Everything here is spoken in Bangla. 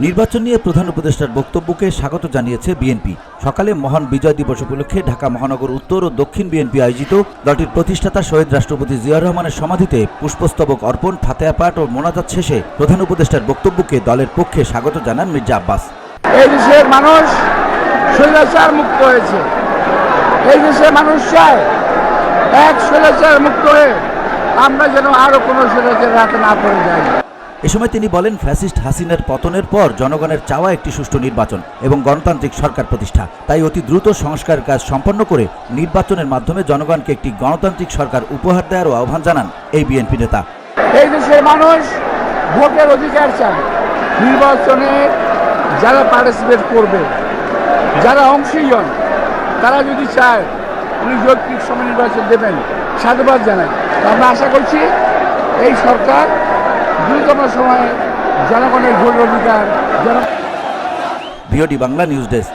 নির্বাচন নিয়ে প্রধান উপদেষ্টার বক্তব্যকে স্বাগত জানিয়েছে বিএনপি। সকালে মহান বিজয় দিবস উপলক্ষে ঢাকা মহানগর উত্তর ও দক্ষিণ বিএনপি আয়োজিত দলটির প্রতিষ্ঠাতা শহীদ রাষ্ট্রপতি জিয়াউর রহমানের সমাধিতে পুষ্পস্তবক অর্পণ, ফাতেহা পাঠ ও মোনাজাত শেষে প্রধান উপদেষ্টার বক্তব্যকে দলের পক্ষে স্বাগত জানান মির্জা আব্বাস। এই দেশের মানুষ স্বৈরাচার মুক্ত হয়েছে। এই দেশের মানুষ চায় এক স্বৈরাচার মুক্ত হয়ে আমরা যেন আরো কোনো স্বৈরাচারের হাতে না পড়ে যাই। এ সময় তিনি বলেন, ফ্যাসিস্ট হাসিনার পতনের পর জনগণের চাওয়া একটি সুষ্ঠু নির্বাচন এবং গণতান্ত্রিক সরকার প্রতিষ্ঠা। তাই অতি দ্রুত সংস্কার কাজ সম্পন্ন করে নির্বাচনের মাধ্যমে জনগণকে একটি গণতান্ত্রিক সরকার উপহার দেওয়ারও আহ্বান জানান এই বিএনপি নেতা। এই দেশের মানুষ ভোটের অধিকার চায়। নির্বাচনে যারা পার্টিসিপেট করবে, যারা অংশী হন, তারা যদি চায় উনি যৌক্তিক সময় নির্বাচন দেবেন, সাধুবাদ জানাই। আমরা আশা করছি এই সরকার দ্রুততম সময়ে জনগণের ভোটের অধিকার ভিওডি বাংলা নিউজ ডেস্ক।